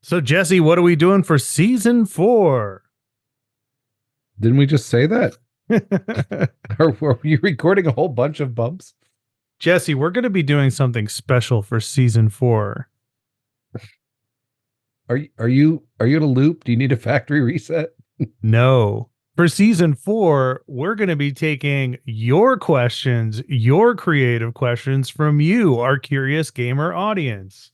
So, Jesse, what are we doing for season 4? Didn't we just say that? Or were you recording a whole bunch of bumps? Jesse, we're going to be doing something special for season 4. Are you in a loop? Do you need a factory reset? No. For season 4, we're going to be taking your questions, your creative questions from you, our curious gamer audience.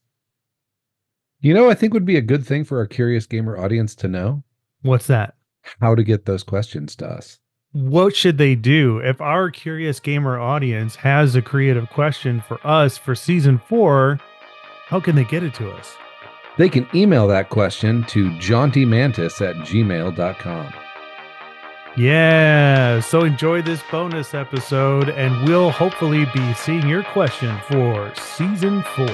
I think would be a good thing for our curious gamer audience to know What's that? how to get those questions to us. What should they do if our curious gamer audience has a creative question for us for season 4? How can they get it to us? They can email that question to jauntymantis@gmail.com. Yeah, so enjoy this bonus episode, and we'll hopefully be seeing your question for season 4.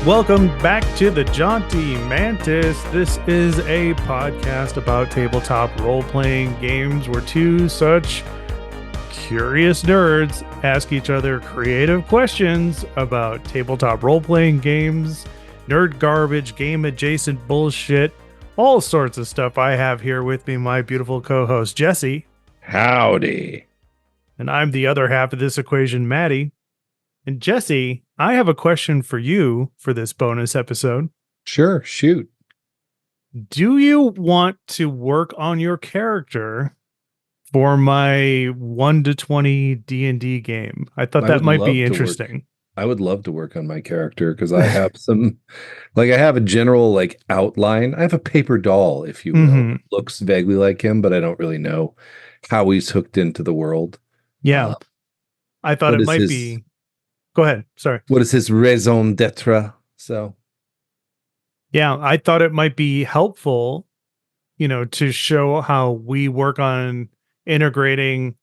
Welcome back to the Jaunty Mantis. This is a podcast about tabletop role-playing games where two such curious nerds ask each other creative questions about tabletop role-playing games, nerd garbage, game-adjacent bullshit, all sorts of stuff. I have here with me my beautiful co-host, Jesse. Howdy. And I'm the other half of this equation, Maddie. And Jesse, I have a question for you for this bonus episode. Sure, shoot. Do you want to work on your character for my 1 to 20 D&D game? I thought that might be interesting. I would love to work on my character because I have I have a general outline. I have a paper doll, if you will. Mhm. Looks vaguely like him, but I don't really know how he's hooked into the world. Yeah. I thought what it is might his- be. Go ahead. Sorry. What is his raison d'etre? So, Yeah, I thought it might be helpful, to show how we work on integrating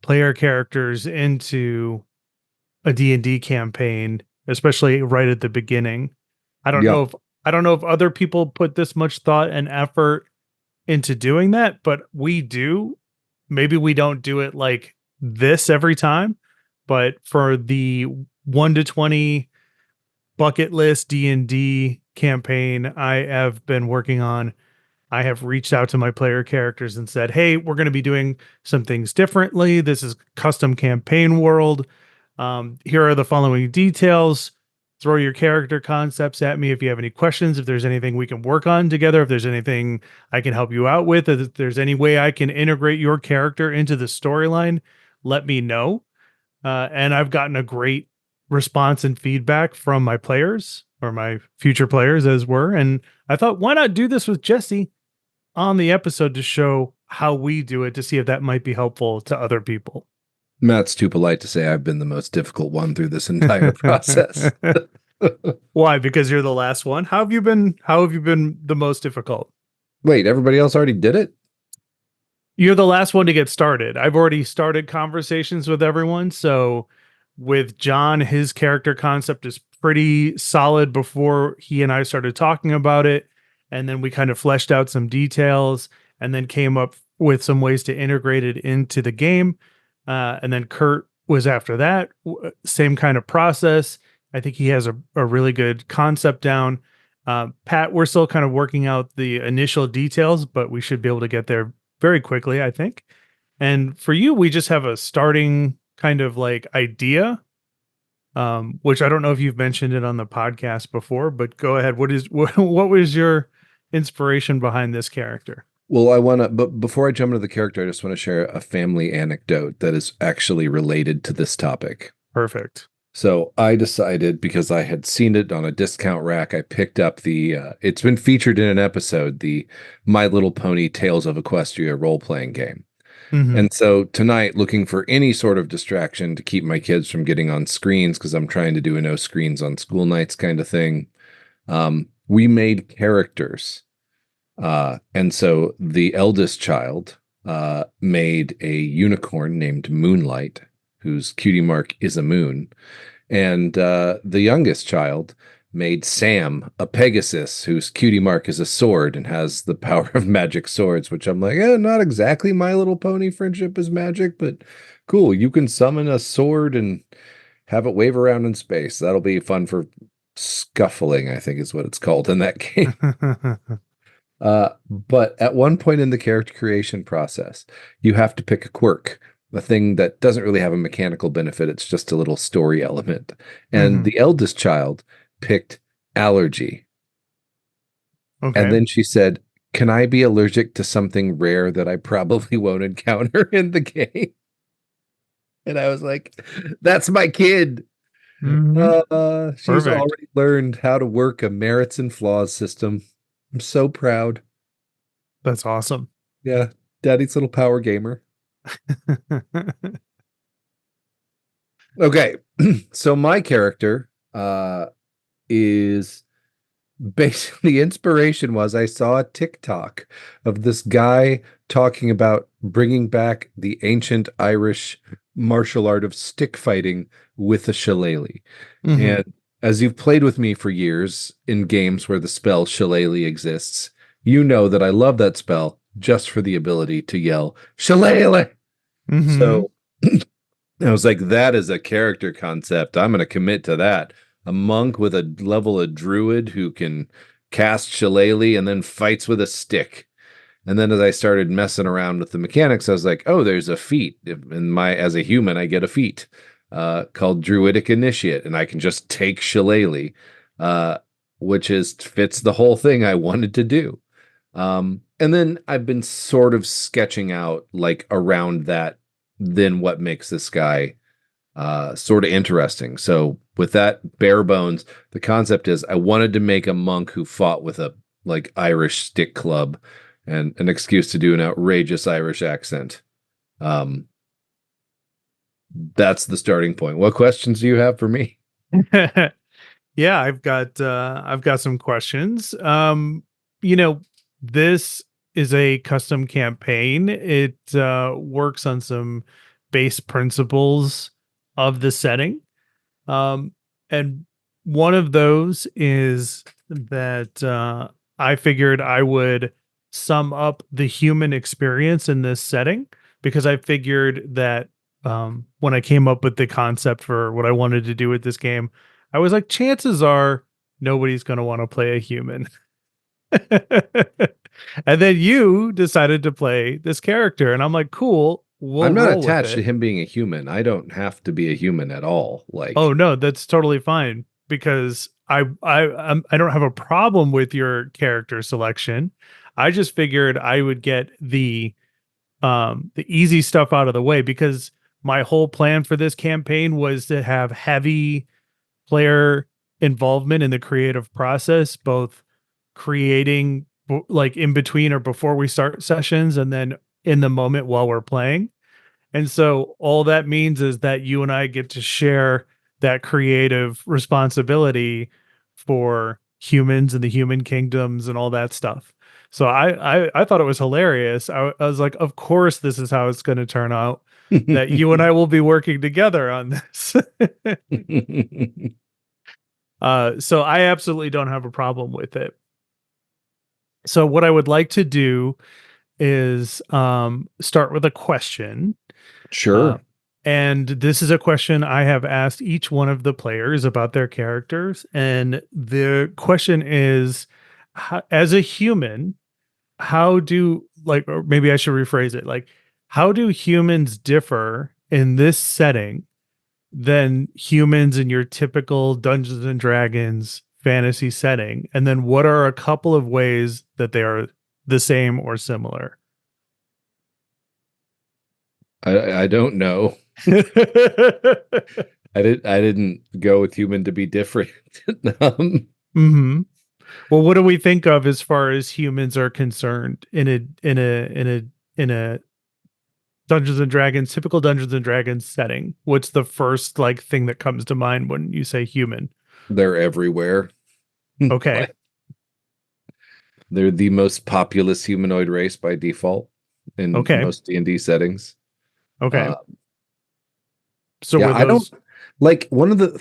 player characters into a D&D campaign, especially right at the beginning. I don't Yeah. know if other people put this much thought and effort into doing that, but we do. Maybe we don't do it like this every time, but for the 1 to 20 bucket list D&D campaign I have been working on, I have reached out to my player characters and said, hey, we're going to be doing some things differently. This is custom campaign world. Here are the following details. Throw your character concepts at me if you have any questions, if there's anything we can work on together, if there's anything I can help you out with, if there's any way I can integrate your character into the storyline, let me know. And I've gotten a great response and feedback from my players, or my future players as were. And I thought, why not do this with Jesse on the episode to show how we do it, to see if that might be helpful to other people. Matt's too polite to say I've been the most difficult one through this entire process. Why? Because you're the last one? How have you been the most difficult? Wait, everybody else already did it? You're the last one to get started. I've already started conversations with everyone. So with John, his character concept is pretty solid before he and I started talking about it. And then we kind of fleshed out some details and then came up with some ways to integrate it into the game. And then Kurt was after that. Same kind of process. I think he has a really good concept down. Pat, we're still kind of working out the initial details, but we should be able to get there very quickly, I think. And for you, we just have a starting kind of idea, which I don't know if you've mentioned it on the podcast before, but go ahead. What was your inspiration behind this character? Well, but before I jump into the character, I just want to share a family anecdote that is actually related to this topic. Perfect. So I decided, because I had seen it on a discount rack, I picked up it's been featured in an episode, the My Little Pony Tales of Equestria role-playing game. Mhm. And so tonight, looking for any sort of distraction to keep my kids from getting on screens, because I'm trying to do a no screens on school nights kind of thing, we made characters. And so the eldest child made a unicorn named Moonlight, whose cutie mark is a moon. And the youngest child made Sam a Pegasus whose cutie mark is a sword and has the power of magic swords, which I'm like, not exactly My Little Pony friendship is magic, but cool. You can summon a sword and have it wave around in space. That'll be fun for scuffling, I think is what it's called in that game. But at one point in the character creation process, you have to pick a quirk, a thing that doesn't really have a mechanical benefit. It's just a little story element. And the eldest child picked allergy. Okay. And then she said, "Can I be allergic to something rare that I probably won't encounter in the game?" And I was like, that's my kid. She's Perfect. already learned how to work a merits and flaws system. I'm so proud. That's awesome. Yeah, daddy's little power gamer. Okay, so my character is basically, the inspiration was I saw a TikTok of this guy talking about bringing back the ancient Irish martial art of stick fighting with a shillelagh. And as you've played with me for years in games where the spell shillelagh exists, you know that I love that spell just for the ability to yell shillelagh. So I was like, that is a character concept. I'm going to commit to that. A monk with a level of druid who can cast shillelagh and then fights with a stick. And then as I started messing around with the mechanics, I was like, oh, there's a feat. As a human, I get a feat called Druidic Initiate, and I can just take shillelagh, which fits the whole thing I wanted to do. And then I've been sort of sketching out like around that, then what makes this guy sort of interesting. So with that bare bones, the concept is I wanted to make a monk who fought with a like Irish stick club and an excuse to do an outrageous Irish accent. That's the starting point. What questions do you have for me? Yeah, I've got some questions. This is a custom campaign. It works on some base principles of the setting. And one of those is that I figured I would sum up the human experience in this setting because I figured that when I came up with the concept for what I wanted to do with this game, I was like, chances are nobody's going to want to play a human. And then you decided to play this character, and I'm like, cool, we'll I'm not roll with attached to it. him being a human. I don't have to be a human at all. Like, Oh no, that's totally fine because I don't have a problem with your character selection. I just figured I would get the easy stuff out of the way because my whole plan for this campaign was to have heavy player involvement in the creative process, both creating like in between or before we start sessions and then in the moment while we're playing. And so all that means is that you and I get to share that creative responsibility for humans and the human kingdoms and all that stuff. So I thought it was hilarious. I was like, of course this is how it's going to turn out. That you and I will be working together on this. So I absolutely don't have a problem with it. So what I would like to do is start with a question. Sure. And this is a question I have asked each one of the players about their characters. And the question is, as a human, how do, like, or maybe I should rephrase it, like, how do humans differ in this setting than humans in your typical Dungeons and Dragons fantasy setting? And then what are a couple of ways that they are the same or similar? I don't know. I didn't go with human to be different. Mm-hmm. Well, what do we think of as far as humans are concerned in a Dungeons and Dragons, typical Dungeons and Dragons setting? What's the first like thing that comes to mind when you say human? They're everywhere. Okay. Like, they're the most populous humanoid race by default in Okay. most D&D settings. Okay. Uh, So yeah, were I don't those like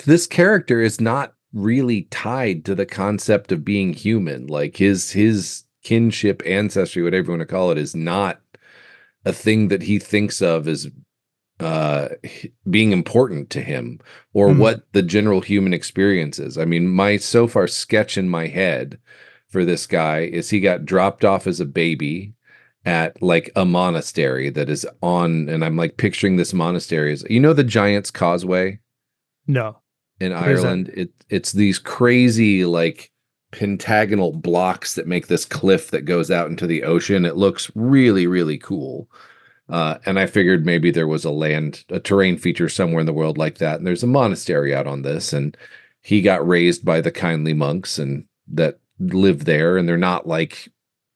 this character is not really tied to the concept of being human. Like his kinship, ancestry, whatever you want to call it, is not a thing that he thinks of as being important to him or Mhm. what the general human experience is. I mean, my so far sketch in my head for this guy is he got dropped off as a baby at like a monastery that is on, and I'm like picturing this monastery as, you know, the Giant's Causeway No. in What is that? Ireland. It's these crazy like pentagonal blocks that make this cliff that goes out into the ocean. It looks really, really cool. And I figured maybe there was a terrain feature somewhere in the world like that. And there's a monastery out on this. And he got raised by the kindly monks and that live there. And they're not like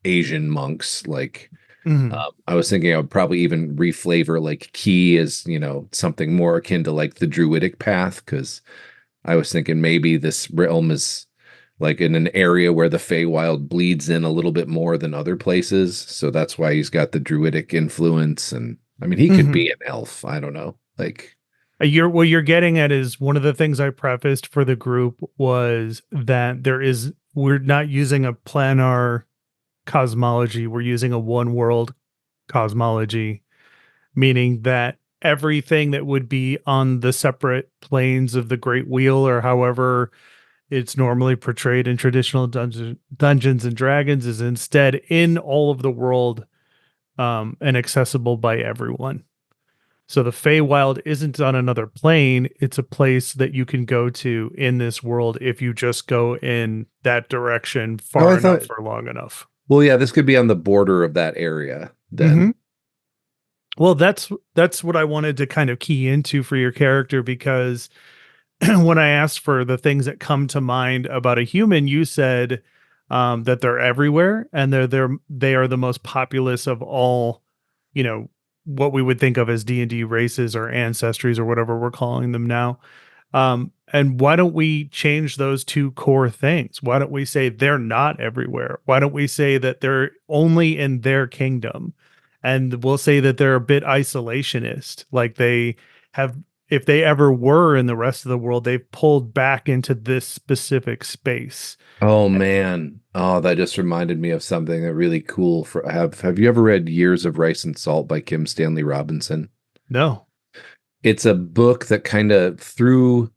Asian monks. Like, Mhm. I was thinking I would probably even reflavor like Key as, you know, something more akin to like the Druidic path. Cause I was thinking maybe this realm is like in an area where the Feywild bleeds in a little bit more than other places. So that's why he's got the druidic influence. And I mean, he could Mhm. be an elf. I don't know. Like, What you're getting at is one of the things I prefaced for the group was that we're not using a planar cosmology, we're using a one world cosmology, meaning that everything that would be on the separate planes of the Great Wheel, or however it's normally portrayed in traditional Dungeons and Dragons, is instead in all of the world, and accessible by everyone. So the Feywild isn't on another plane. It's a place that you can go to in this world if you just go in that direction oh, I far thought, enough or long enough. well, yeah, this could be on the border of that area then. Hmm. Well, that's what I wanted to kind of key into for your character, because when I asked for the things that come to mind about a human, you said that they're everywhere and they are the most populous of all, you know, what we would think of as D&D races or ancestries or whatever we're calling them now. And why don't we change those two core things? Why don't we say they're not everywhere? Why don't we say that they're only in their kingdom? And we'll say that they're a bit isolationist, like they have, if they ever were in the rest of the world, they've pulled back into this specific space. Oh man. Oh, that just reminded me of something that really cool for have you ever read Years of Rice and Salt by Kim Stanley Robinson? No. It's a book that kind of through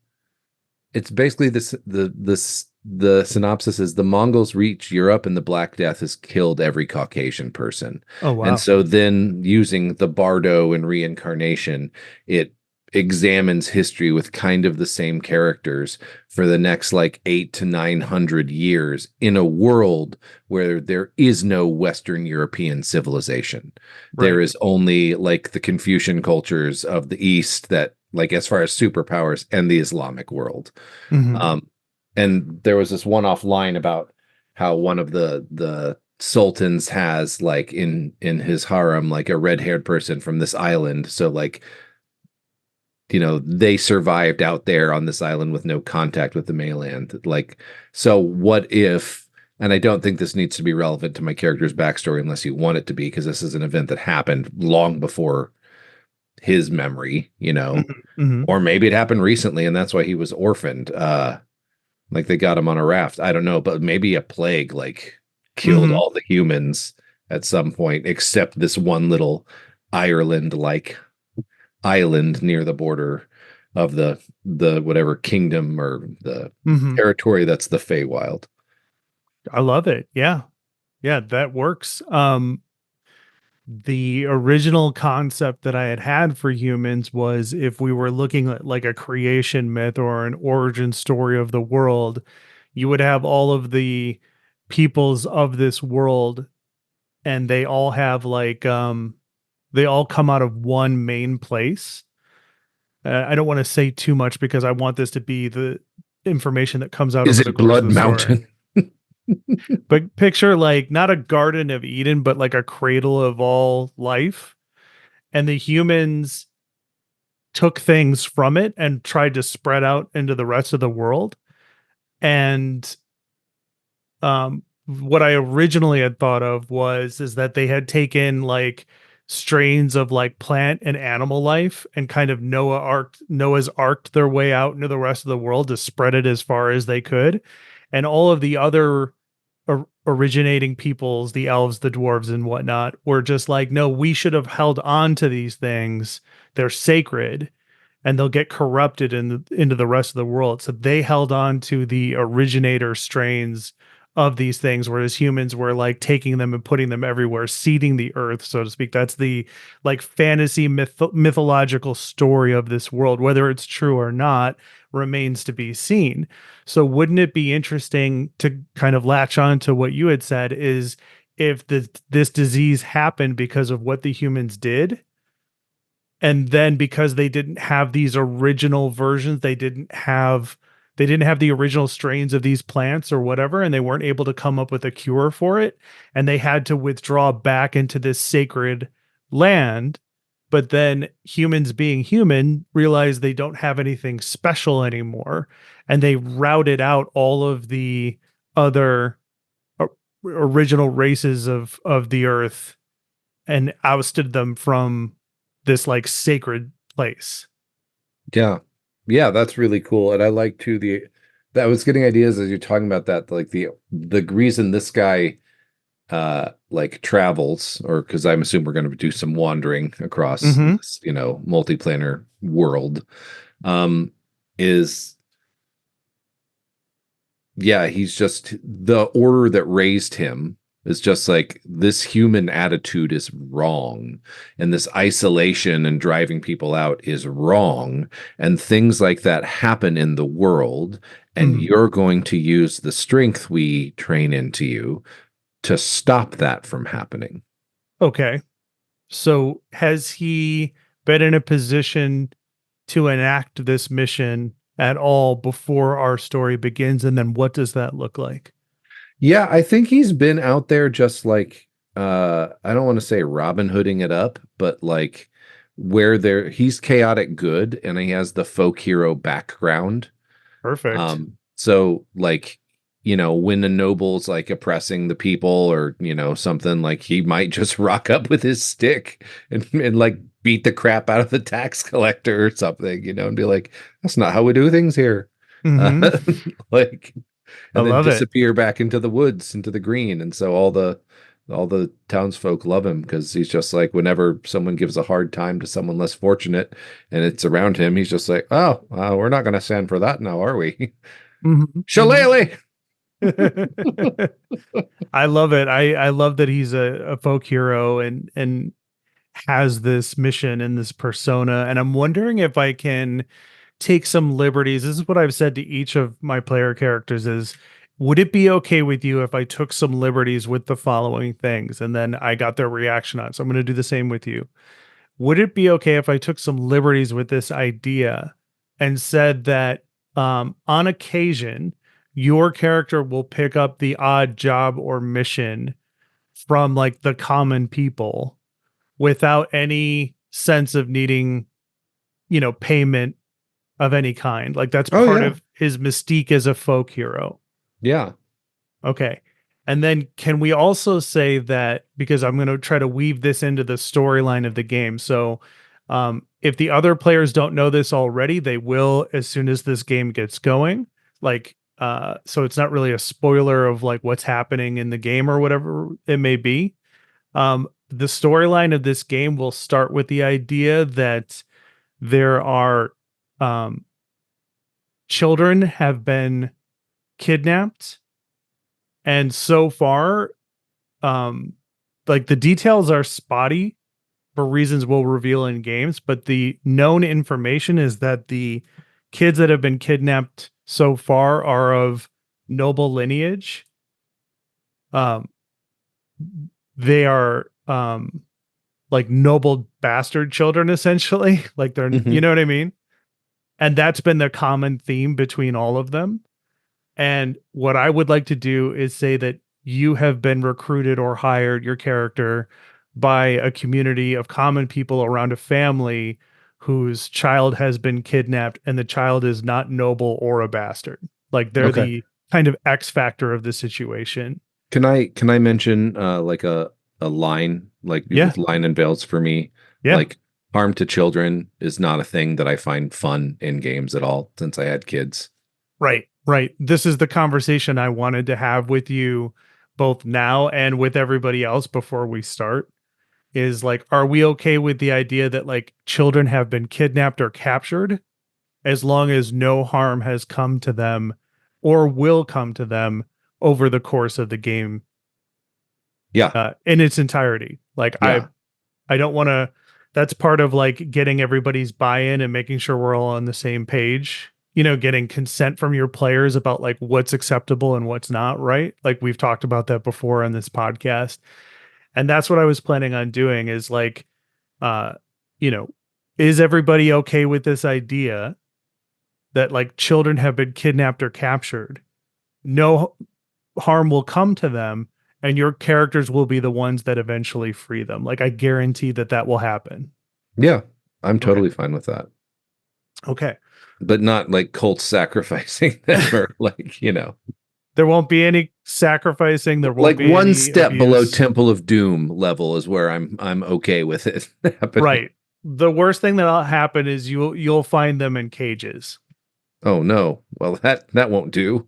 it's basically the synopsis is the Mongols reach Europe and the Black Death has killed every Caucasian person. Oh, And wow. so then using the Bardo and reincarnation, it examines history with kind of the same characters for the next like 8 to 900 years in a world where there is no Western European civilization. There Right. is only like the Confucian cultures of the East that like as far as superpowers and the Islamic world. Hmm. Um, and there was this one-off line about how one of the sultans has like in his harem like a red-haired person from this island. So like, you know, they survived out there on this island with no contact with the mainland. Like, so what if, and I don't think this needs to be relevant to my character's backstory unless you want it to be, because this is an event that happened long before his memory, you know, Hmm. Hmm. or maybe it happened recently and that's why he was orphaned. Like they got him on a raft. I don't know, but maybe a plague like killed Hmm. all the humans at some point, except this one little Ireland like island near the border of the whatever kingdom or the Hmm. territory that's the Feywild. I love it. Yeah. Yeah, that works. The original concept that I had for humans was if we were looking at like a creation myth or an origin story of the world, you would have all of the peoples of this world, and they all have like they all come out of one main place. I don't want to say too much because I want this to be the information that comes out Is over the it course of Blood the story. Mountain? But picture like not a Garden of Eden, but like a cradle of all life. And the humans took things from it and tried to spread out into the rest of the world. And what I originally had thought of was is that they had taken like strains of like plant and animal life, and kind of Noah's arked their way out into the rest of the world to spread it as far as they could. And all of the other originating peoples, the elves, the dwarves, and whatnot, were just like, no, we should have held on to these things. They're sacred and they'll get corrupted into the rest of the world. So they held on to the originator strains of these things, whereas humans were like taking them and putting them everywhere, seeding the earth, so to speak. That's the like fantasy mythological story of this world. Whether it's true or not remains to be seen. So wouldn't it be interesting to kind of latch on to what you had said, is if this disease happened because of what the humans did, and then because they didn't have these original versions, they didn't have the original strains of these plants or whatever, and they weren't able to come up with a cure for it, and they had to withdraw back into this sacred land. But then humans, being human, realize they don't have anything special anymore, and they routed out all of the other original races of the earth and ousted them from this like sacred place. Yeah. Yeah, that's really cool. And I like too the that I was getting ideas as you're talking about that, like the reason this guy like travels, or because I'm assuming we're going to do some wandering across Mm-hmm. this, multiplanar world, um, is yeah, he's just the order that raised him is just like this human attitude is wrong, and this isolation and driving people out is wrong, and things like that happen in the world, and Mm-hmm. you're going to use the strength we train into you to stop that from happening. Okay. So has he been in a position to enact this mission at all before our story begins? And then what does that look like? Yeah, I think he's been out there just like I don't want to say Robin Hooding it up, but like where he's chaotic good and he has the folk hero background. Perfect. So like, when the noble's like oppressing the people or, something, like he might just rock up with his stick and like beat the crap out of the tax collector or something, and be like, that's not how we do things here. Mm-hmm. Uh, like, I and then love it. disappear back into the woods, into the green. And so all the townsfolk love him because he's just like, whenever someone gives a hard time to someone less fortunate and it's around him, he's just like, oh, we're not going to stand for that now, are we? Mm-hmm. Shillelagh! I love it. I love that he's a folk hero and has this mission and this persona. And I'm wondering if I can take some liberties. This is what I've said to each of my player characters is, would it be okay with you if I took some liberties with the following things? And then I got their reaction on it. So I'm going to do the same with you. Would it be okay if I took some liberties with this idea and said that on occasion, your character will pick up the odd job or mission from like the common people without any sense of needing, payment of any kind? Like that's Oh part yeah. of his mystique as a folk hero. Yeah. Okay. And then can we also say that, because I'm going to try to weave this into the storyline of the game. So if the other players don't know this already, they will as soon as this game gets going. Like, so it's not really a spoiler of like what's happening in the game or whatever it may be. The storyline of this game will start with the idea that there are um, children have been kidnapped, and so far, um, like the details are spotty for reasons we'll reveal in games, but the known information is that the kids that have been kidnapped so far are of noble lineage. Um, they are like noble bastard children, essentially. Like they're, you Hmm. know what I mean? And that's been the common theme between all of them. And what I would like to do is say that you have been recruited or hired, your character, by a community of common people around a family whose child has been kidnapped, and the child is not noble or a bastard. Like they're Okay. the kind of X factor of the situation. Can I mention like a line, like Yeah. with line and veils for me. Yeah. Like harm to children is not a thing that I find fun in games at all since I had kids. Right. Right. This is the conversation I wanted to have with you both now and with everybody else before we start. Is like, are we okay with the idea that like children have been kidnapped or captured as long as no harm has come to them or will come to them over the course of the game Yeah. in its entirety? Like, Yeah. I don't want to, that's part of like getting everybody's buy-in and making sure we're all on the same page, you know, getting consent from your players about like what's acceptable and what's not, right? Like we've talked about that before on this podcast. And that's what I was planning on doing is like, uh, you know, is everybody okay with this idea that like children have been kidnapped or captured? No harm will come to them, and your characters will be the ones that eventually free them. Like I guarantee that that will happen. Yeah. I'm Okay. totally fine with that. Okay. But not like cult sacrificing them or like, There won't be any sacrificing. There won't like be one any step below abuse. Temple of Doom level is where I'm okay with it happening. Right. The worst thing that'll happen is you'll find them in cages. Oh no. Well, that won't do.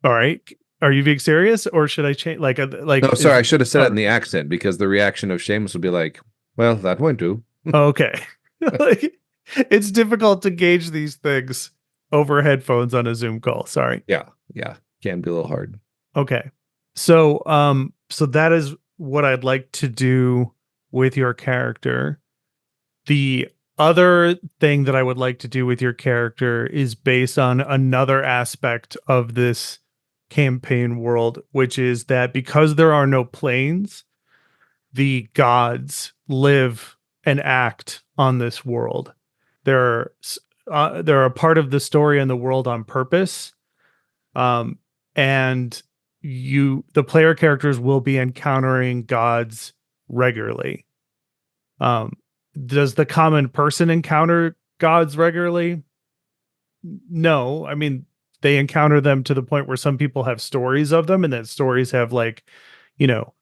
All right. Are you being serious, or should I change? Like, No, sorry, I should have said it in the accent because the reaction of Seamus would be like, "Well, that won't do." Okay. Like, it's difficult to gauge these things over headphones on a Zoom call. Sorry. Yeah, can be a little hard. Okay. So that is what I'd like to do with your character. The other thing that I would like to do with your character is based on another aspect of this campaign world, which is that because there are no planes, the gods live and act on this world. They're they're a part of the story and the world on purpose. And the player characters will be encountering gods regularly. Does the common person encounter gods regularly? No. I mean, they encounter them to the point where some people have stories of them, and that stories have like, you know,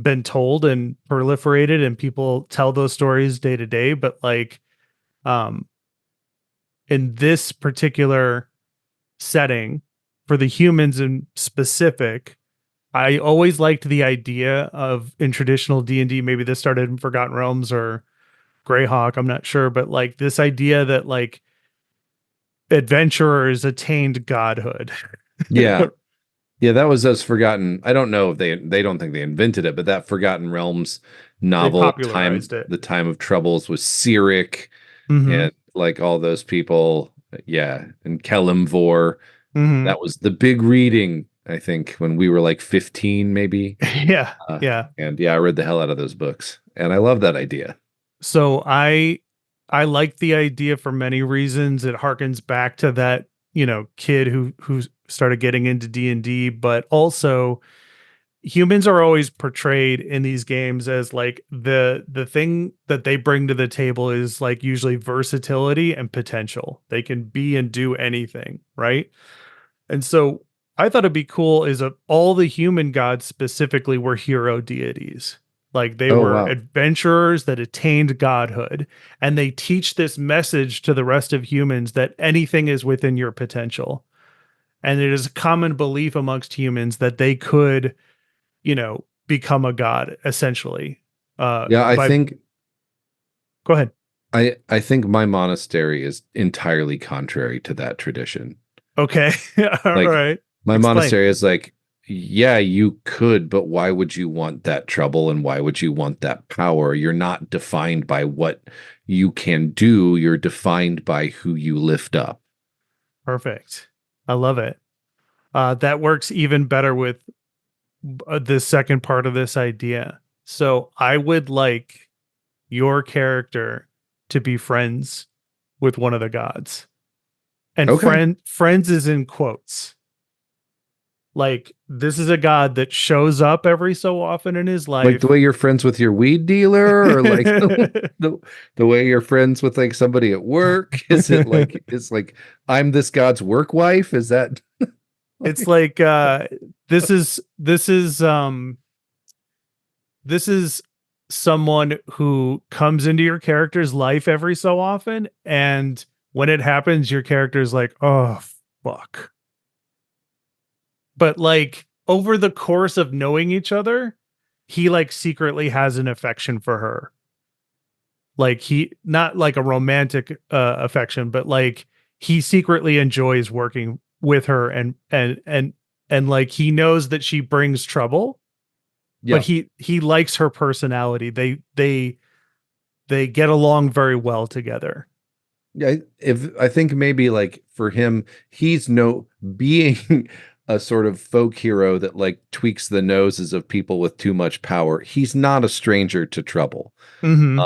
been told and proliferated, and people tell those stories day to day. But like, in this particular setting, for the humans in specific, I always liked the idea of in traditional D&D, maybe this started in Forgotten Realms or Greyhawk, I'm not sure, but like this idea that like adventurers attained godhood. Yeah. Yeah, that was us Forgotten. I don't know if they don't think they invented it, but that Forgotten Realms They novel time, popularized it. the Time of Troubles was Cyric Mm-hmm. and like all those people. Yeah, and Kelimvor. Mm-hmm. That was the big reading, I think, when we were like 15, maybe. Yeah. Yeah. And yeah, I read the hell out of those books. And I love that idea. So I like the idea for many reasons. It harkens back to that, you know, kid who started getting into D&D, but also humans are always portrayed in these games as like the thing that they bring to the table is like usually versatility and potential. They can be and do anything, right? And so I thought it'd be cool is all the human gods specifically were hero deities. Like they Oh, were wow. adventurers that attained godhood, and they teach this message to the rest of humans that anything is within your potential. And it is a common belief amongst humans that they could, you know, become a god essentially. Yeah, I By think Go ahead. I think my monastery is entirely contrary to that tradition. Okay. All Like right. my Explain. monastery is like, yeah, you could, but why would you want that trouble and why would you want that power? You're not defined by what you can do, you're defined by who you lift up. Perfect. I love it. That works even better with the second part of this idea. So I would like your character to be friends with one of the gods. And Okay. friends is in quotes. Like this is a god that shows up every so often in his Like the life. way you're friends with your weed dealer or like the way you're friends with like somebody at work? Is it like it's like I'm this god's work wife? Is that It's like this is this is um this is someone who comes into your character's life every so often, and when it happens, your character is like, oh fuck. But like over the course of knowing each other, he like secretly has an affection for her. Like he not like a romantic affection, but like he secretly enjoys working with her and like he knows that she brings trouble, but Yeah. he likes her personality. They get along very well together. Yeah, if I think maybe like for him, he's no being a sort of folk hero that like tweaks the noses of people with too much power. He's not a stranger to trouble. Hmm.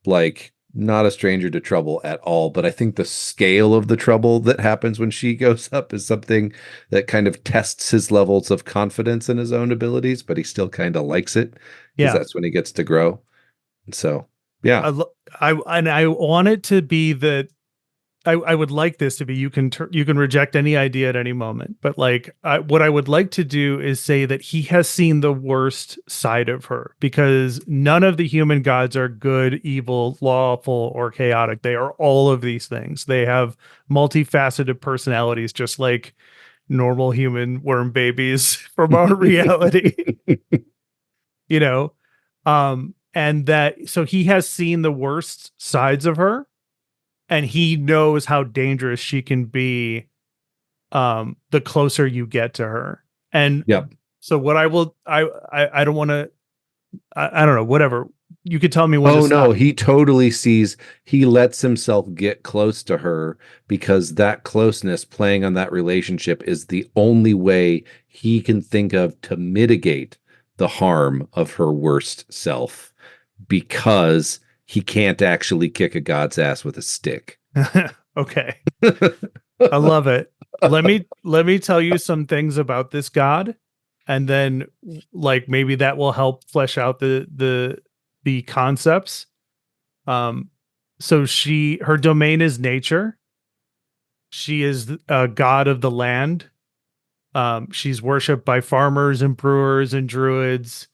Like not a stranger to trouble at all. But I think the scale of the trouble that happens when she goes up is something that kind of tests his levels of confidence in his own abilities, but he still kind of likes it because Yeah. that's when he gets to grow. And so, yeah. I want it to be that I would like this to be you can reject any idea at any moment, but like what I would like to do is say that he has seen the worst side of her because none of the human gods are good, evil, lawful, or chaotic. They are all of these things. They have multifaceted personalities, just like normal human worm babies from our reality, you know. And that so he has seen the worst sides of her and he knows how dangerous she can be the closer you get to her. And Yeah. so what I will I don't want to I don't know, whatever. You could tell me when to Oh stop. no, he totally sees, he lets himself get close to her because that closeness playing on that relationship is the only way he can think of to mitigate the harm of her worst self because he can't actually kick a god's ass with a stick. Okay. I love it. Let me tell you some things about this god and then like maybe that will help flesh out the concepts. Um so her domain is nature. She is a god of the land. She's worshipped by farmers and brewers and druids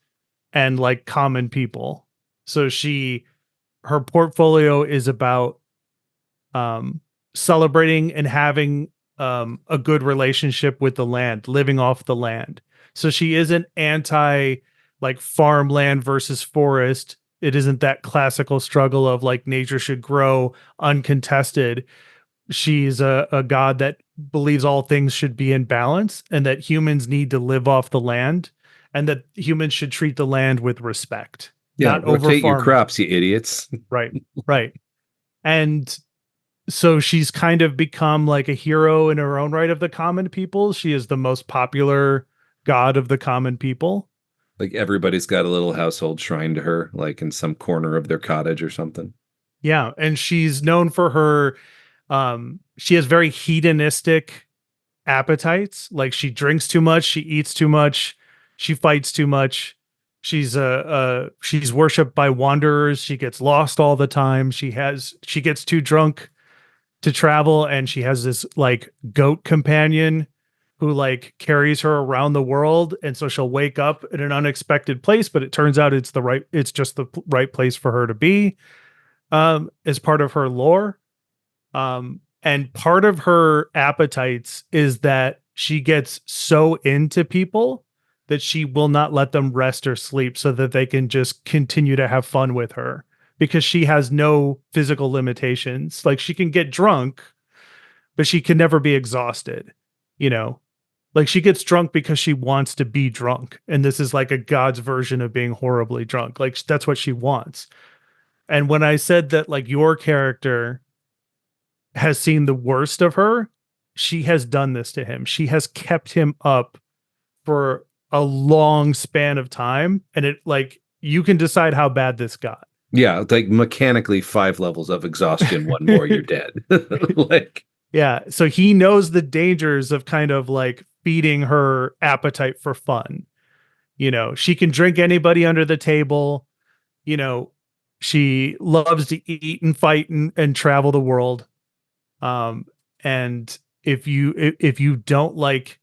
and like common people. So her portfolio is about um, celebrating and having a good relationship with the land, living off the land. So she isn't anti like farmland versus forest. It isn't that classical struggle of like nature should grow uncontested. She's a god that believes all things should be in balance and that humans need to live off the land and that humans should treat the land with respect, Yeah, not over rotate your farming. crops, you idiots. Right. Right. And so she's kind of become like a hero in her own right of the common people. She is the most popular god of the common people. Like everybody's got a little household shrine to her, like in some corner of their cottage or something. Yeah. And she's known for her, she has very hedonistic appetites. Like she drinks too much, she eats too much, she fights too much. She's worshipped by wanderers. She gets lost all the time. She gets too drunk to travel, and she has this like goat companion who like carries her around the world, and so she'll wake up in an unexpected place, but it turns out it's just the right place for her to be as part of her lore. And part of her appetites is that she gets so into people that she will not let them rest or sleep so that they can just continue to have fun with her because she has no physical limitations. Like she can get drunk, but she can never be exhausted, you know? Like she gets drunk because she wants to be drunk. And this is like a God's version of being horribly drunk. Like that's what she wants. And when I said that like your character has seen the worst of her, she has done this to him. She has kept him up for a long span of time. And it like you can decide how bad this got. Yeah, like mechanically 5 levels of exhaustion, one more, you're dead. Like, Yeah. So he knows the dangers of kind of like feeding her appetite for fun. You know, she can drink anybody under the table. You know, she loves to eat and fight and travel the world. Um, and if you don't like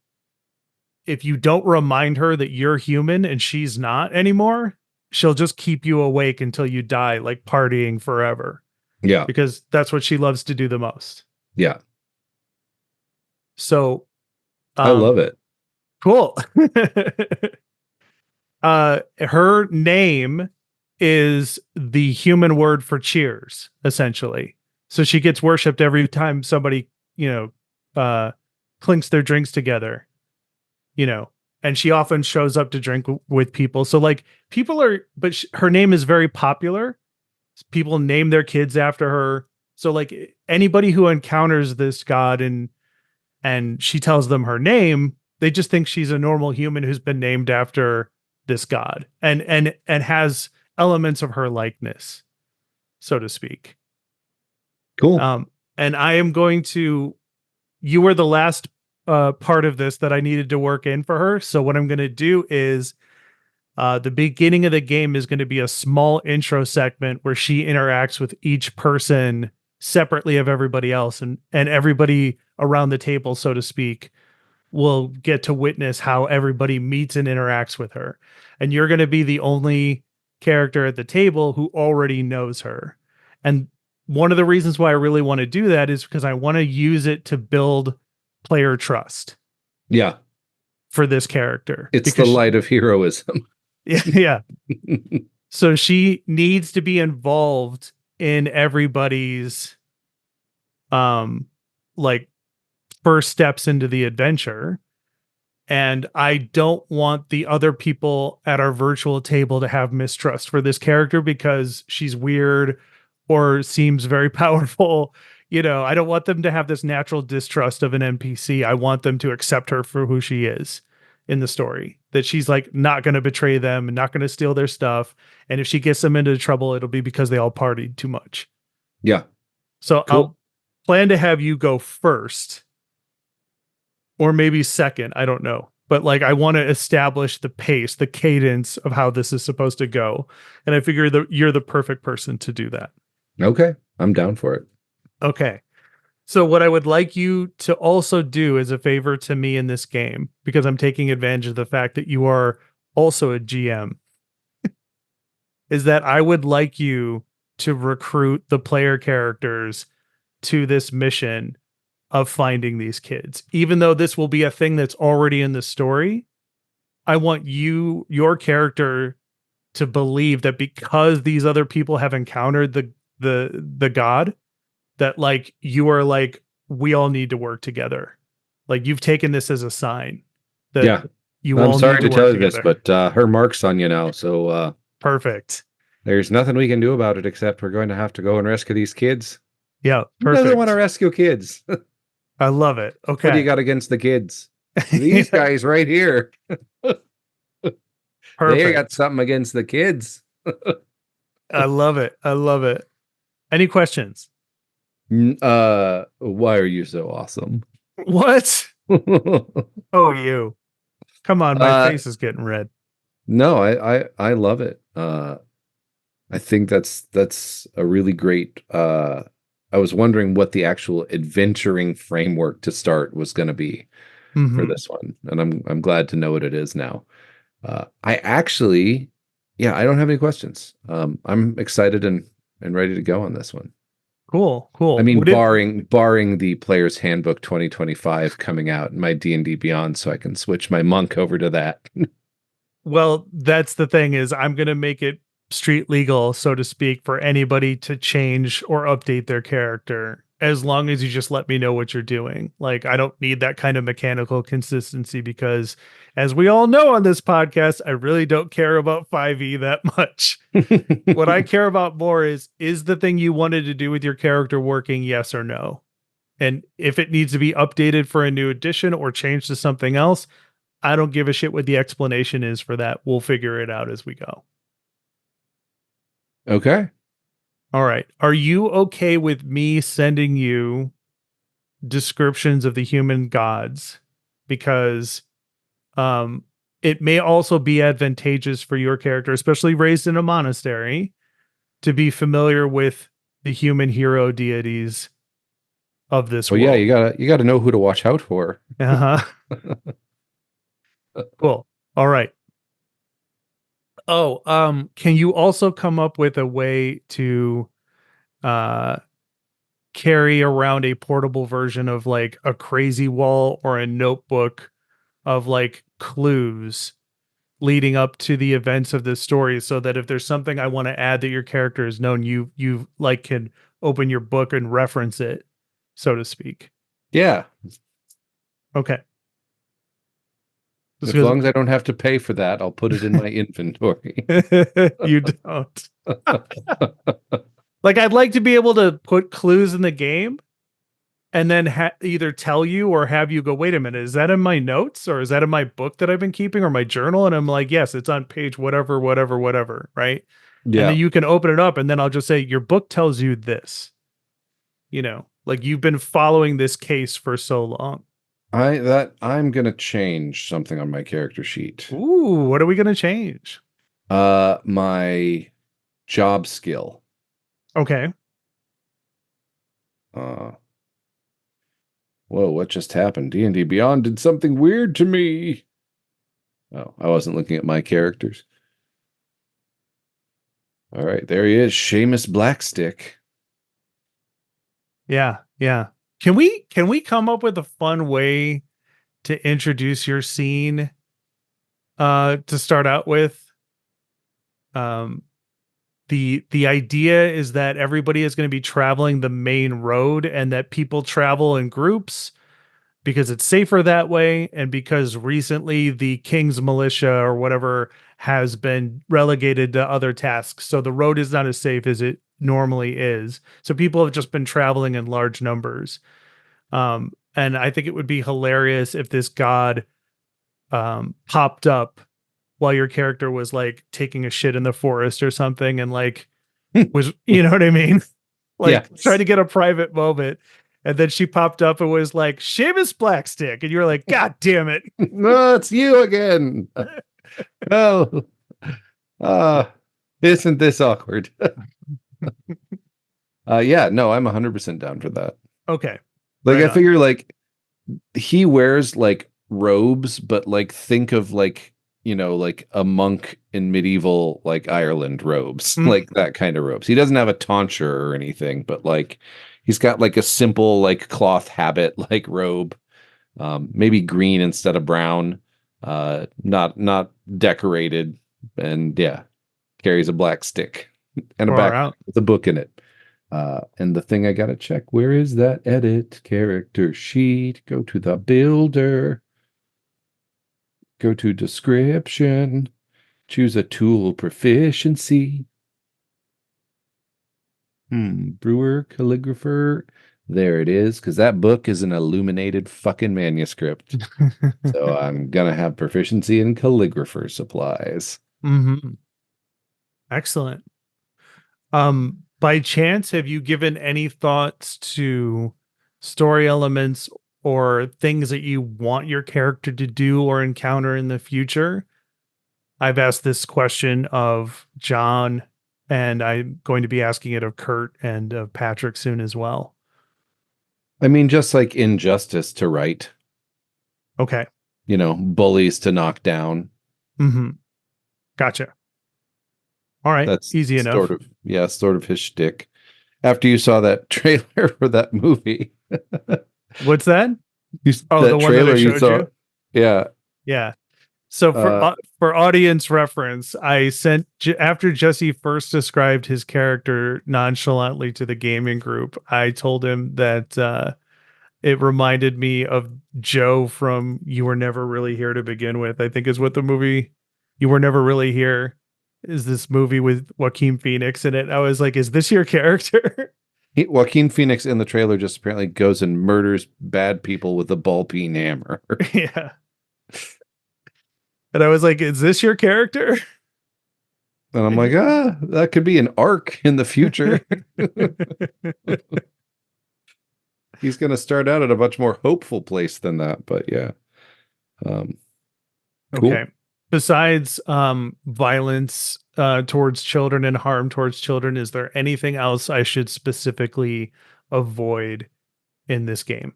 if you don't remind her that you're human and she's not anymore, she'll just keep you awake until you die, like partying forever, Yeah. because that's what she loves to do the most. Yeah. So, I love it. cool. Her name is the human word for cheers, essentially. So she gets worshipped every time somebody, clinks their drinks together, and she often shows up to drink with people. So like her name is very popular. People name their kids after her. So like anybody who encounters this god and she tells them her name, they just think she's a normal human who's been named after this god and has elements of her likeness, so to speak. Cool. And I am going to, you were the last part of this that I needed to work in for her. So what I'm going to do is the beginning of the game is going to be a small intro segment where she interacts with each person separately of everybody else, and everybody around the table, so to speak, will get to witness how everybody meets and interacts with her. And you're going to be the only character at the table who already knows her. And one of the reasons why I really want to do that is because I want to use it to build player trust. Yeah. For this character. It's the light of heroism. Yeah. So she needs to be involved in everybody's like first steps into the adventure. And I don't want the other people at our virtual table to have mistrust for this character because she's weird or seems very powerful. I don't want them to have this natural distrust of an NPC. I want them to accept her for who she is in the story, that she's like not going to betray them and not going to steal their stuff. And if she gets them into trouble, it'll be because they all partied too much. Yeah. So cool. I'll plan to have you go first or maybe second. I don't know. But like, I want to establish the pace, the cadence of how this is supposed to go. And I figure that you're the perfect person to do that. Okay. I'm down for it. Okay. So what I would like you to also do as a favor to me in this game, because I'm taking advantage of the fact that you are also a GM, is that I would like you to recruit the player characters to this mission of finding these kids. Even though this will be a thing that's already in the story, I want your character to believe that because these other people have encountered the god, that like you are like, we all need to work together. Like you've taken this as a sign that I'm sorry to tell you this, but her mark's on you now. So perfect. There's nothing we can do about it except we're going to have to go and rescue these kids. Yeah, perfect. Who doesn't want to rescue kids? I love it. Okay. What do you got against the kids? These guys right here. They got something against the kids. I love it. I love it. Any questions? Why are you so awesome? What? Oh, you. Come on, my face is getting red. No, I love it. I think that's a really great I was wondering what the actual adventuring framework to start was going to be for this one, and I'm glad to know what it is now. I actually, I don't have any questions. I'm excited and ready to go on this one. Cool. I mean, barring the Player's Handbook 2025 coming out and my D&D Beyond, so I can switch my monk over to that. Well, that's the thing, is I'm going to make it street legal, so to speak, for anybody to change or update their character, as long as you just let me know what you're doing. Like, I don't need that kind of mechanical consistency because, as we all know on this podcast, I really don't care about 5e that much. What I care about more is the thing you wanted to do with your character working, yes or no? And if it needs to be updated for a new edition or changed to something else, I don't give a shit what the explanation is for that. We'll figure it out as we go. Okay. All right. Are you okay with me sending you descriptions of the human gods? Because it may also be advantageous for your character, especially raised in a monastery, to be familiar with the human hero deities of this world. Yeah, you gotta know who to watch out for. Uh-huh. Cool. All right. Oh, can you also come up with a way to uh carry around a portable version of like a crazy wall or a notebook of like clues leading up to the events of this story, so that if there's something I want to add that your character has known, you like can open your book and reference it, so to speak. Yeah, Okay. Just as long as I don't have to pay for that, I'll put it in my inventory. because you don't. Like, I'd like to be able to put clues in the game and then either tell you or have you go, wait a minute, is that in my notes or is that in my book that I've been keeping or my journal? And I'm like, yes, it's on page whatever, whatever, whatever. Right. And Yeah. then you can open it up and then I'll just say, your book tells you this, like you've been following this case for so long. I'm gonna change something on my character sheet. Ooh, what are we going to change? My job skill. Okay. Uh, whoa, what just happened? D&D Beyond did something weird to me. Oh, I wasn't looking at my characters. All right, there he is, Seamus Blackstick. Yeah. Yeah. Can we come up with a fun way to introduce your scene to start out with? Um the idea is that everybody is going to be traveling the main road and that people travel in groups because it's safer that way, and because recently the king's militia or whatever has been relegated to other tasks, so the road is not as safe as it normally is, so people have just been traveling in large numbers. And I think it would be hilarious if this god popped up while your character was like taking a shit in the forest or something, and like was, you know what I mean? Like trying Yes. to get a private moment. And then she popped up and was like, Seamus Blackstick. And you're like, God damn it. No, it's you again. Oh, uh, isn't this awkward? Yeah, no, I'm 100% down for that. Okay. Like, Right I on. figure like he wears like robes, but like think of like, like a monk in medieval like Ireland robes, Mm. like that kind of robes. He doesn't have a tonsure or anything, but like he's got like a simple like cloth habit like robe, maybe green instead of brown, not decorated, and yeah, carries a black stick and a Far backpack out. with a book in it. And the thing I gotta check, where is that edit character sheet? Go to the builder, go to description, choose a tool proficiency. Brewer, calligrapher. There it is, because that book is an illuminated fucking manuscript. So I'm gonna have proficiency in calligrapher supplies. Hmm. Excellent. By chance, have you given any thoughts to story elements or things that you want your character to do or encounter in the future? I've asked this question of John, and I'm going to be asking it of Kurt and of Patrick soon as well. I mean, just like injustice to right, Okay. bullies to knock down. Mm-hmm. Gotcha. All right. That's Easy enough. sort of his shtick. After you saw that trailer for that movie, What's that? Oh, the that one that I trailer you showed saw, you? yeah, Yeah. So uh, for audience reference, I sent after Jesse first described his character nonchalantly to the gaming group, I told him that it reminded me of Joe from You Were Never Really Here to Begin With. I think is what the movie You Were Never Really Here is, this movie with Joaquin Phoenix in it. I was like, is this your character? Joaquin Phoenix in the trailer just apparently goes and murders bad people with a ball peen hammer. Yeah. And I was like, is this your character? And I'm like, that could be an arc in the future. He's going to start out at a much more hopeful place than that. But yeah. Cool. Okay. Besides violence towards children and harm towards children, is there anything else I should specifically avoid in this game?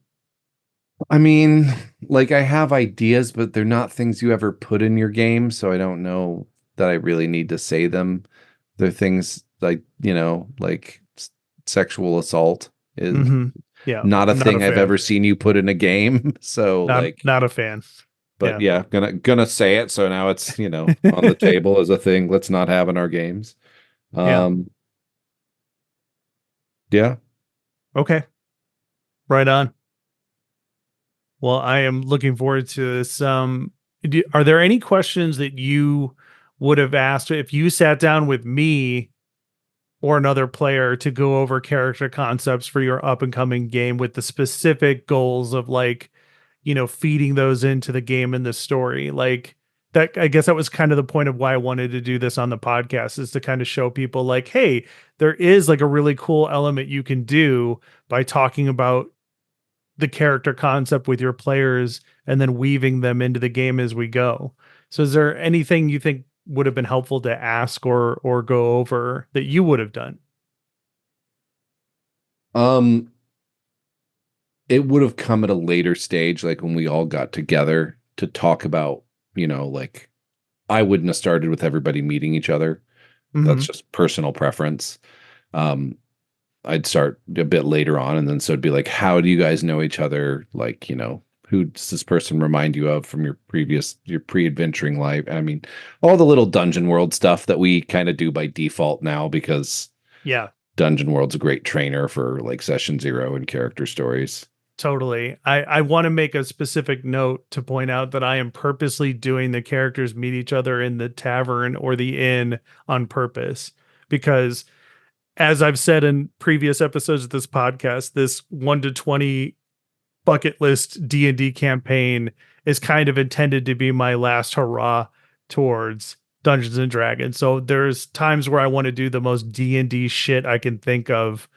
I mean, like I have ideas, but they're not things you ever put in your game, so I don't know that I really need to say them. They're things like, like sexual assault is Hmm. Yeah, not a I'm not a thing I've fan. ever seen you put in a game. So Not like, not a fan. but Yeah. yeah, gonna say it. So now it's, on the table as a thing. Let's not have in our games. Yeah. Um, yeah. Okay. Right on. Well, I am looking forward to this. Are there any questions that you would have asked if you sat down with me or another player to go over character concepts for your up and coming game with the specific goals of like, feeding those into the game and the story? Like that, I guess that was kind of the point of why I wanted to do this on the podcast, is to kind of show people like, hey, there is like a really cool element you can do by talking about the character concept with your players and then weaving them into the game as we go. So is there anything you think would have been helpful to ask or go over that you would have done? Um, it would have come at a later stage, like when we all got together to talk about, like I wouldn't have started with everybody meeting each other. That's Hmm. just personal preference. Um, I'd start a bit later on, and then so it'd be like, how do you guys know each other? Like, who does this person remind you of from your pre-adventuring life? I mean, all the little Dungeon World stuff that we kind of do by default now because Yeah, Dungeon World's a great trainer for like session zero and character stories. totally. I want to make a specific note to point out that I am purposely doing the characters meet each other in the tavern or the inn on purpose, because as I've said in previous episodes of this podcast, this 1 to 20 bucket list D&D campaign is kind of intended to be my last hurrah towards Dungeons and Dragons. So there's times where I want to do the most D&D shit I can think of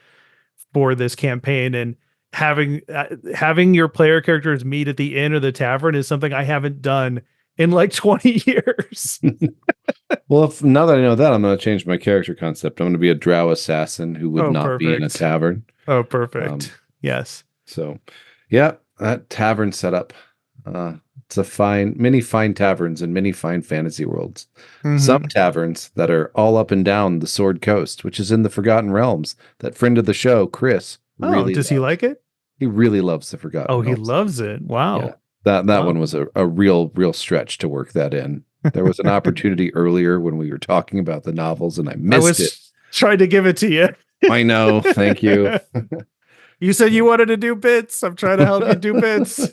for this campaign, and having your player characters meet at the inn or the tavern is something I haven't done in like 20 years. Well, now that I know that, I'm going to change my character concept. I'm going to be a drow assassin who would Oh, not be in a perfect. tavern. Oh, Um, perfect. Yes. so, yeah, that tavern setup. Uh, it's many fine taverns and many fine fantasy worlds. Some Hmm. taverns that are all up and down the Sword Coast, which is in the Forgotten Realms. That friend of the show, Chris, Oh, really does he loves. like it? He really loves the Forgotten Oh, he Realms. loves it. Yeah, Wow. that Wow. one was a real stretch to work that in. There was an opportunity earlier when we were talking about the novels, and I I missed it. was trying to give it to you. I know. Thank you. You said you wanted to do bits. I'm trying to help you do bits,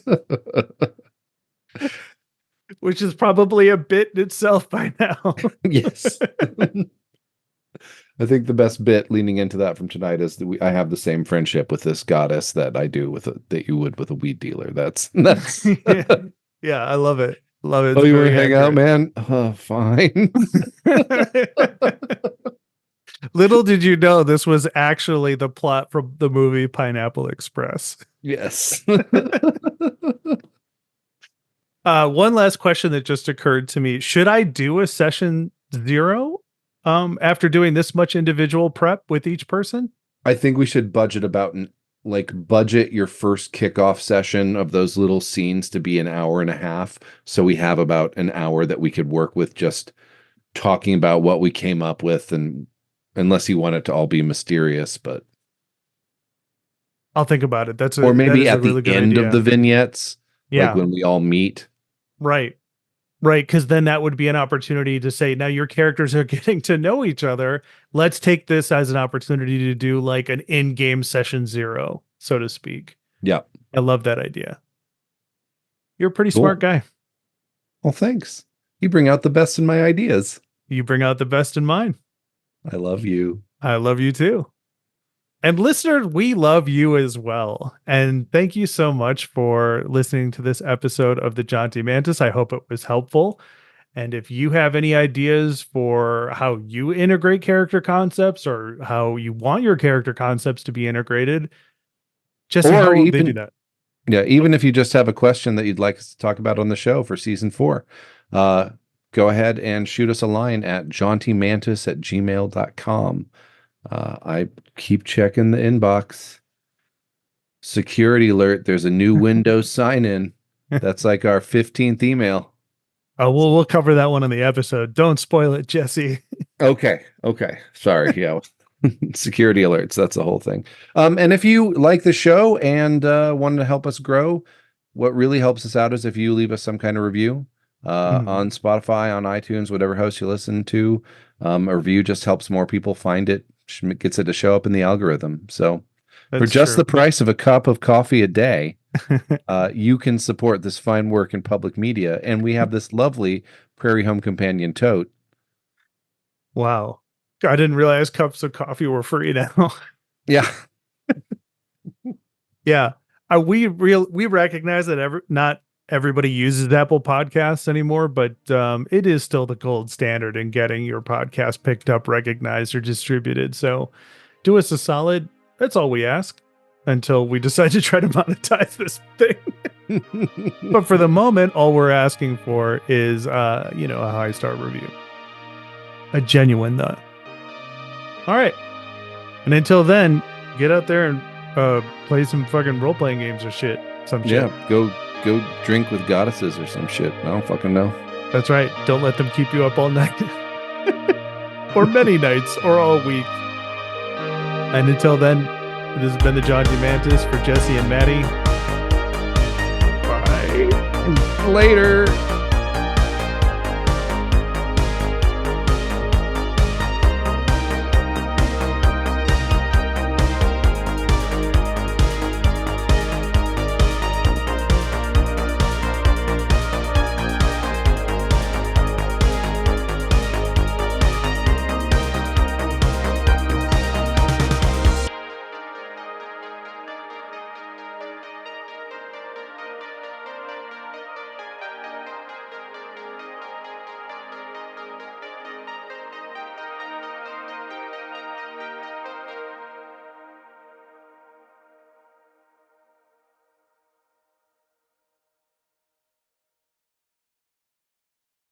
which is probably a bit in itself by now. Yes. I think the best bit leaning into that from tonight is that I have the same friendship with this goddess that I do that you would with a weed dealer. That's. Yeah. Yeah, I love it. Love it. Oh, It's you want to very hang out, accurate. man? Fine. Little did you know this was actually the plot from the movie Pineapple Express. Yes. One last question that just occurred to me. Should I do a session zero after doing this much individual prep with each person? I think we should budget your first kickoff session of those little scenes to be an hour and a half. So we have about an hour that we could work with just talking about what we came up with, and unless you want it to all be mysterious, but I'll think about it. or That maybe is a at the really good end of idea. the vignettes, like Yeah, when we all meet. right. Right, because then that would be an opportunity to say, now your characters are getting to know each other. Let's take this as an opportunity to do like an in-game session zero, so to speak. Yeah. I love that idea. You're a pretty smart Cool. guy. Well, thanks. You bring out the best in my ideas. You bring out the best in mine. I love you. I love you too. And listeners, we love you as well. And thank you so much for listening to this episode of the Jaunty Mantis. I hope it was helpful. And if you have any ideas for how you integrate character concepts or how you want your character concepts to be integrated, Jesse, Or how would they do even that? Yeah, even if you just have a question that you'd like us to talk about on the show for season 4, uh, go ahead and shoot us a line at jauntymantis@gmail.com. I keep checking the inbox. Security alert. There's a new Windows sign in. That's like our 15th email. Oh, we'll cover that one in the episode. Don't spoil it, Jesse. Okay. Sorry. Yeah. Security alerts. That's the whole thing. And if you like the show and want to help us grow, what really helps us out is if you leave us some kind of review on Spotify, on iTunes, whatever host you listen to. A review just helps more people find it, gets it to show up in the algorithm. So for just the price of a cup of coffee a day, you can support this fine work in public media. And we have this lovely Prairie Home Companion tote. Wow. I didn't realize cups of coffee were free now. Yeah. Yeah. We recognize that not everybody uses Apple Podcasts anymore, but it is still the gold standard in getting your podcast picked up, recognized, or distributed. So do us a solid. That's all we ask until we decide to try to monetize this thing. But for the moment, all we're asking for is, a 5-star review. A genuine, though. All right. And until then, get out there and play some fucking role-playing games or shit. Yeah, go drink with goddesses or some shit. I don't fucking know. That's right. Don't let them keep you up all night. Or many nights, or all week. And until then, this has been the John DeMantis for Jesse and Maddie. Bye. Later.